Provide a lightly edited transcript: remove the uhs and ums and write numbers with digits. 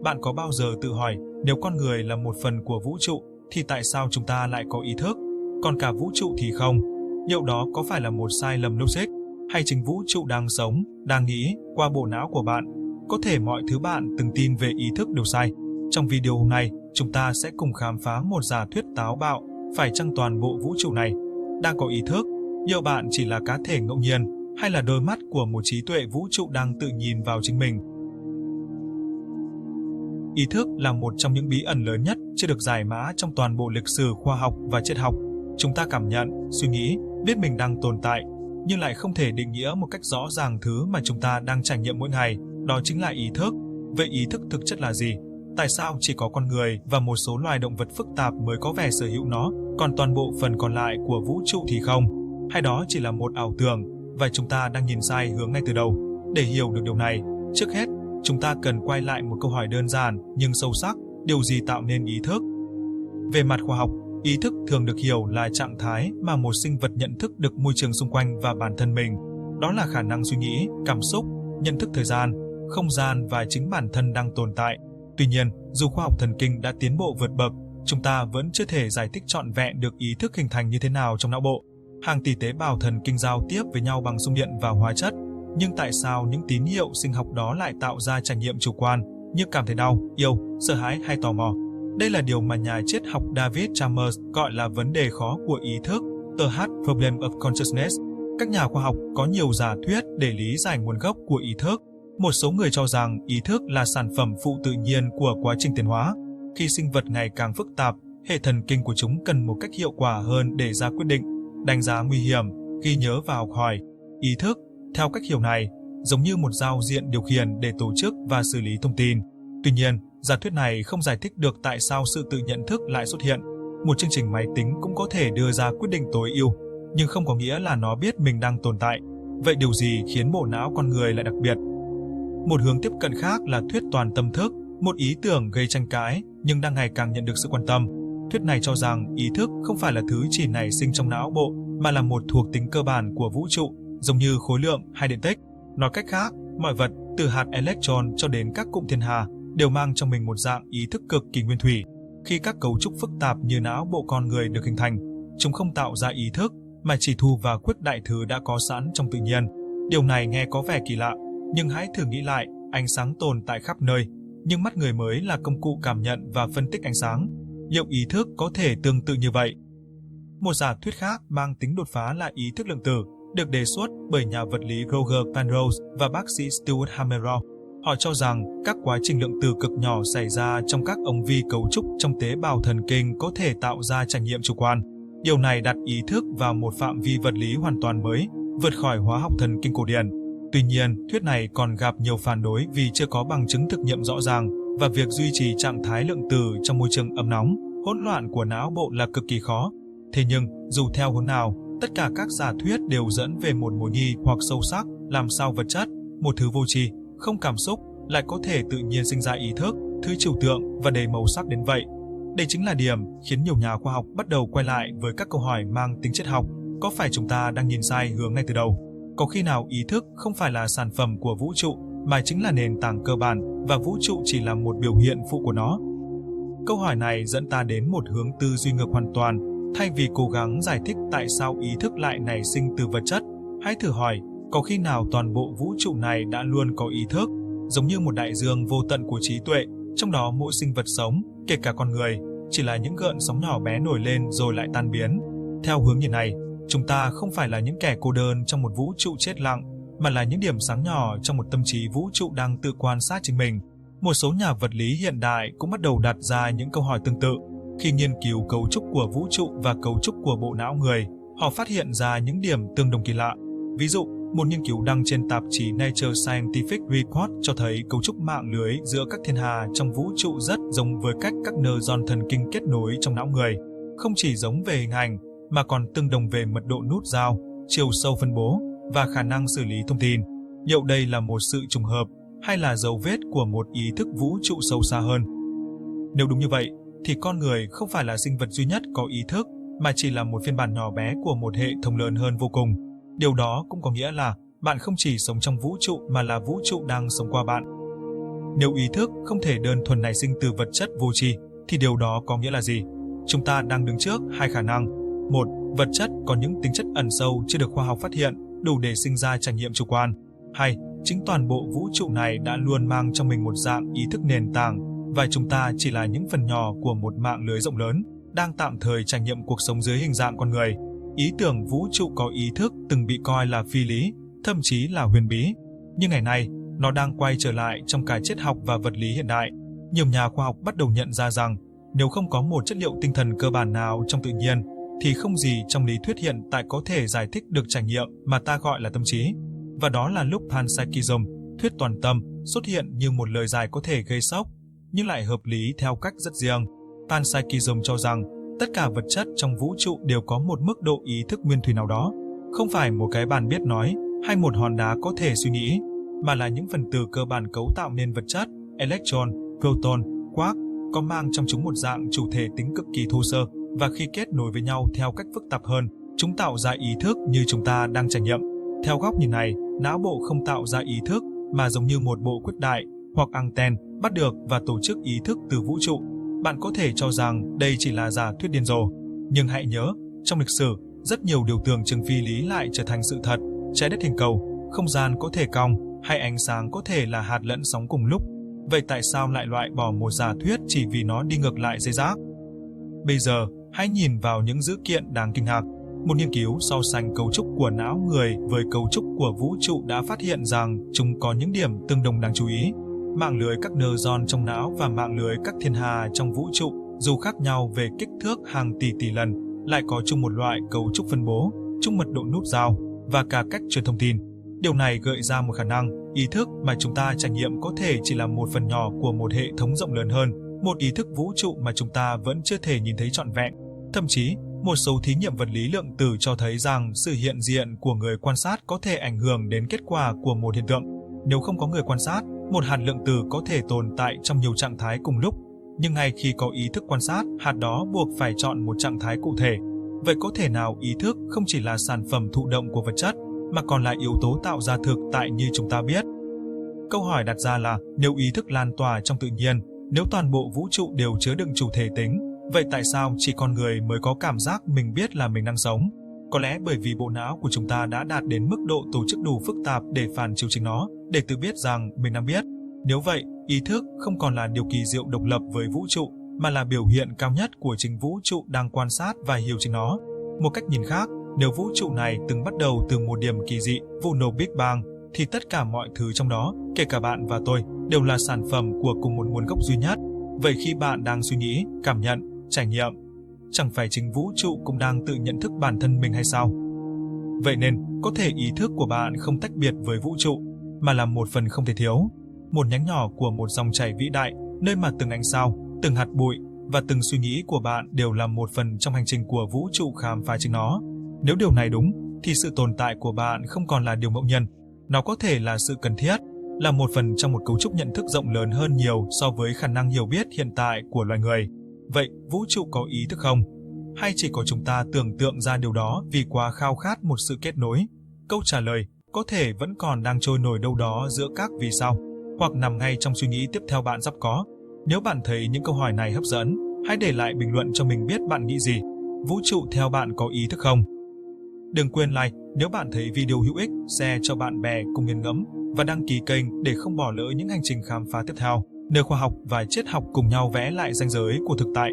Bạn có bao giờ tự hỏi, nếu con người là một phần của vũ trụ, thì tại sao chúng ta lại có ý thức? Còn cả vũ trụ thì không? Liệu đó có phải là một sai lầm logic? Hay chính vũ trụ đang sống, đang nghĩ qua bộ não của bạn? Có thể mọi thứ bạn từng tin về ý thức đều sai. Trong video hôm nay, chúng ta sẽ cùng khám phá một giả thuyết táo bạo, phải chăng toàn bộ vũ trụ này đang có ý thức? Liệu bạn chỉ là cá thể ngẫu nhiên, hay là đôi mắt của một trí tuệ vũ trụ đang tự nhìn vào chính mình? Ý thức là một trong những bí ẩn lớn nhất chưa được giải mã trong toàn bộ lịch sử khoa học và triết học. Chúng ta cảm nhận, suy nghĩ, biết mình đang tồn tại, nhưng lại không thể định nghĩa một cách rõ ràng thứ mà chúng ta đang trải nghiệm mỗi ngày, đó chính là ý thức. Vậy ý thức thực chất là gì? Tại sao chỉ có con người và một số loài động vật phức tạp mới có vẻ sở hữu nó, còn toàn bộ phần còn lại của vũ trụ thì không? Hay đó chỉ là một ảo tưởng, và chúng ta đang nhìn sai hướng ngay từ đầu? Để hiểu được điều này, trước hết, chúng ta cần quay lại một câu hỏi đơn giản nhưng sâu sắc, điều gì tạo nên ý thức? Về mặt khoa học, ý thức thường được hiểu là trạng thái mà một sinh vật nhận thức được môi trường xung quanh và bản thân mình. Đó là khả năng suy nghĩ, cảm xúc, nhận thức thời gian, không gian và chính bản thân đang tồn tại. Tuy nhiên, dù khoa học thần kinh đã tiến bộ vượt bậc, chúng ta vẫn chưa thể giải thích trọn vẹn được ý thức hình thành như thế nào trong não bộ. Hàng tỷ tế bào thần kinh giao tiếp với nhau bằng xung điện và hóa chất. Nhưng tại sao những tín hiệu sinh học đó lại tạo ra trải nghiệm chủ quan, như cảm thấy đau, yêu, sợ hãi hay tò mò? Đây là điều mà nhà triết học David Chalmers gọi là vấn đề khó của ý thức, the hard problem of consciousness. Các nhà khoa học có nhiều giả thuyết để lý giải nguồn gốc của ý thức. Một số người cho rằng ý thức là sản phẩm phụ tự nhiên của quá trình tiến hóa. Khi sinh vật ngày càng phức tạp, hệ thần kinh của chúng cần một cách hiệu quả hơn để ra quyết định, đánh giá nguy hiểm, ghi nhớ và học hỏi. Ý thức, theo cách hiểu này, giống như một giao diện điều khiển để tổ chức và xử lý thông tin. Tuy nhiên, giả thuyết này không giải thích được tại sao sự tự nhận thức lại xuất hiện. Một chương trình máy tính cũng có thể đưa ra quyết định tối ưu, nhưng không có nghĩa là nó biết mình đang tồn tại. Vậy điều gì khiến bộ não con người lại đặc biệt? Một hướng tiếp cận khác là thuyết toàn tâm thức, một ý tưởng gây tranh cãi nhưng đang ngày càng nhận được sự quan tâm. Thuyết này cho rằng ý thức không phải là thứ chỉ nảy sinh trong não bộ, mà là một thuộc tính cơ bản của vũ trụ, giống như khối lượng hay điện tích. Nói cách khác, mọi vật, từ hạt electron cho đến các cụm thiên hà, đều mang trong mình một dạng ý thức cực kỳ nguyên thủy. Khi các cấu trúc phức tạp như não bộ con người được hình thành, chúng không tạo ra ý thức, mà chỉ thu và quyết đại thứ đã có sẵn trong tự nhiên. Điều này nghe có vẻ kỳ lạ, nhưng hãy thử nghĩ lại, ánh sáng tồn tại khắp nơi, nhưng mắt người mới là công cụ cảm nhận và phân tích ánh sáng. Liệu ý thức có thể tương tự như vậy? Một giả thuyết khác mang tính đột phá là ý thức lượng tử, được đề xuất bởi nhà vật lý Roger Penrose và bác sĩ Stuart Hamerow. Họ cho rằng các quá trình lượng tử cực nhỏ xảy ra trong các ống vi cấu trúc trong tế bào thần kinh có thể tạo ra trải nghiệm chủ quan. Điều này đặt ý thức vào một phạm vi vật lý hoàn toàn mới, vượt khỏi hóa học thần kinh cổ điển. Tuy nhiên, thuyết này còn gặp nhiều phản đối vì chưa có bằng chứng thực nghiệm rõ ràng, và việc duy trì trạng thái lượng tử trong môi trường ấm nóng, hỗn loạn của não bộ là cực kỳ khó. Thế nhưng, dù theo hướng nào, tất cả các giả thuyết đều dẫn về một mối nghi hoặc sâu sắc, làm sao vật chất, một thứ vô tri, không cảm xúc, lại có thể tự nhiên sinh ra ý thức, thứ trừu tượng và đầy màu sắc đến vậy. Đây chính là điểm khiến nhiều nhà khoa học bắt đầu quay lại với các câu hỏi mang tính triết học. Có phải chúng ta đang nhìn sai hướng ngay từ đầu? Có khi nào ý thức không phải là sản phẩm của vũ trụ, mà chính là nền tảng cơ bản, và vũ trụ chỉ là một biểu hiện phụ của nó? Câu hỏi này dẫn ta đến một hướng tư duy ngược hoàn toàn. Thay vì cố gắng giải thích tại sao ý thức lại nảy sinh từ vật chất, hãy thử hỏi, có khi nào toàn bộ vũ trụ này đã luôn có ý thức, giống như một đại dương vô tận của trí tuệ, trong đó mỗi sinh vật sống, kể cả con người, chỉ là những gợn sóng nhỏ bé nổi lên rồi lại tan biến. Theo hướng nhìn này, chúng ta không phải là những kẻ cô đơn trong một vũ trụ chết lặng, mà là những điểm sáng nhỏ trong một tâm trí vũ trụ đang tự quan sát chính mình. Một số nhà vật lý hiện đại cũng bắt đầu đặt ra những câu hỏi tương tự. Khi nghiên cứu cấu trúc của vũ trụ và cấu trúc của bộ não người, họ phát hiện ra những điểm tương đồng kỳ lạ. Ví dụ, một nghiên cứu đăng trên tạp chí Nature Scientific Report cho thấy cấu trúc mạng lưới giữa các thiên hà trong vũ trụ rất giống với cách các neuron thần kinh kết nối trong não người. Không chỉ giống về hình ảnh, mà còn tương đồng về mật độ nút giao, chiều sâu phân bố và khả năng xử lý thông tin. Liệu đây là một sự trùng hợp hay là dấu vết của một ý thức vũ trụ sâu xa hơn? Nếu đúng như vậy, thì con người không phải là sinh vật duy nhất có ý thức, mà chỉ là một phiên bản nhỏ bé của một hệ thống lớn hơn vô cùng. Điều đó cũng có nghĩa là bạn không chỉ sống trong vũ trụ mà là vũ trụ đang sống qua bạn. Nếu ý thức không thể đơn thuần nảy sinh từ vật chất vô tri, thì điều đó có nghĩa là gì? Chúng ta đang đứng trước hai khả năng. Một, vật chất có những tính chất ẩn sâu chưa được khoa học phát hiện, đủ để sinh ra trải nghiệm chủ quan. Hai, chính toàn bộ vũ trụ này đã luôn mang trong mình một dạng ý thức nền tảng, và chúng ta chỉ là những phần nhỏ của một mạng lưới rộng lớn, đang tạm thời trải nghiệm cuộc sống dưới hình dạng con người. Ý tưởng vũ trụ có ý thức từng bị coi là phi lý, thậm chí là huyền bí. Nhưng ngày nay, nó đang quay trở lại trong cả triết học và vật lý hiện đại. Nhiều nhà khoa học bắt đầu nhận ra rằng, nếu không có một chất liệu tinh thần cơ bản nào trong tự nhiên, thì không gì trong lý thuyết hiện tại có thể giải thích được trải nghiệm mà ta gọi là tâm trí. Và đó là lúc Panpsychism, thuyết toàn tâm, xuất hiện như một lời giải có thể gây sốc, nhưng lại hợp lý theo cách rất riêng. Panpsychism cho rằng, tất cả vật chất trong vũ trụ đều có một mức độ ý thức nguyên thủy nào đó, không phải một cái bàn biết nói hay một hòn đá có thể suy nghĩ, mà là những phần tử cơ bản cấu tạo nên vật chất, electron, proton, quark, có mang trong chúng một dạng chủ thể tính cực kỳ thô sơ, và khi kết nối với nhau theo cách phức tạp hơn, chúng tạo ra ý thức như chúng ta đang trải nghiệm. Theo góc nhìn này, não bộ không tạo ra ý thức, mà giống như một bộ khuếch đại hoặc anten bắt được và tổ chức ý thức từ vũ trụ. Bạn có thể cho rằng đây chỉ là giả thuyết điên rồ, nhưng hãy nhớ, trong lịch sử, rất nhiều điều tưởng chừng phi lý lại trở thành sự thật. Trái đất hình cầu, không gian có thể cong, hay ánh sáng có thể là hạt lẫn sóng cùng lúc. Vậy tại sao lại loại bỏ một giả thuyết chỉ vì nó đi ngược lại dây giác? Bây giờ, hãy nhìn vào những dữ kiện đáng kinh ngạc. Một nghiên cứu so sánh cấu trúc của não người với cấu trúc của vũ trụ đã phát hiện rằng chúng có những điểm tương đồng đáng chú ý. Mạng lưới các neuron trong não và mạng lưới các thiên hà trong vũ trụ, dù khác nhau về kích thước hàng tỷ lần, lại có chung một loại cấu trúc phân bố, chung mật độ nút giao và cả cách truyền thông tin. Điều này gợi ra một khả năng, ý thức mà chúng ta trải nghiệm có thể chỉ là một phần nhỏ của một hệ thống rộng lớn hơn, một ý thức vũ trụ mà chúng ta vẫn chưa thể nhìn thấy trọn vẹn. Thậm chí, một số thí nghiệm vật lý lượng tử cho thấy rằng sự hiện diện của người quan sát có thể ảnh hưởng đến kết quả của một hiện tượng. Nếu không có người quan sát, một hạt lượng tử có thể tồn tại trong nhiều trạng thái cùng lúc, nhưng ngay khi có ý thức quan sát, hạt đó buộc phải chọn một trạng thái cụ thể. Vậy có thể nào ý thức không chỉ là sản phẩm thụ động của vật chất, mà còn là yếu tố tạo ra thực tại như chúng ta biết? Câu hỏi đặt ra là, nếu ý thức lan tỏa trong tự nhiên, nếu toàn bộ vũ trụ đều chứa đựng chủ thể tính, vậy tại sao chỉ con người mới có cảm giác mình biết là mình đang sống? Có lẽ bởi vì bộ não của chúng ta đã đạt đến mức độ tổ chức đủ phức tạp để phản chiếu chính nó, để tự biết rằng mình đang biết. Nếu vậy, ý thức không còn là điều kỳ diệu độc lập với vũ trụ, mà là biểu hiện cao nhất của chính vũ trụ đang quan sát và hiểu chính nó. Một cách nhìn khác, nếu vũ trụ này từng bắt đầu từ một điểm kỳ dị, vụ nổ Big Bang, thì tất cả mọi thứ trong đó, kể cả bạn và tôi, đều là sản phẩm của cùng một nguồn gốc duy nhất. Vậy khi bạn đang suy nghĩ, cảm nhận, trải nghiệm, chẳng phải chính vũ trụ cũng đang tự nhận thức bản thân mình hay sao? Vậy nên, có thể ý thức của bạn không tách biệt với vũ trụ, mà là một phần không thể thiếu, một nhánh nhỏ của một dòng chảy vĩ đại, nơi mà từng ánh sao, từng hạt bụi và từng suy nghĩ của bạn đều là một phần trong hành trình của vũ trụ khám phá chính nó. Nếu điều này đúng, thì sự tồn tại của bạn không còn là điều ngẫu nhiên, nó có thể là sự cần thiết, là một phần trong một cấu trúc nhận thức rộng lớn hơn nhiều so với khả năng hiểu biết hiện tại của loài người. Vậy, vũ trụ có ý thức không? Hay chỉ có chúng ta tưởng tượng ra điều đó vì quá khao khát một sự kết nối? Câu trả lời có thể vẫn còn đang trôi nổi đâu đó giữa các vì sao, hoặc nằm ngay trong suy nghĩ tiếp theo bạn sắp có. Nếu bạn thấy những câu hỏi này hấp dẫn, hãy để lại bình luận cho mình biết bạn nghĩ gì. Vũ trụ theo bạn có ý thức không? Đừng quên like nếu bạn thấy video hữu ích, share cho bạn bè cùng nghiền ngẫm và đăng ký kênh để không bỏ lỡ những hành trình khám phá tiếp theo, nơi khoa học và triết học cùng nhau vẽ lại ranh giới của thực tại.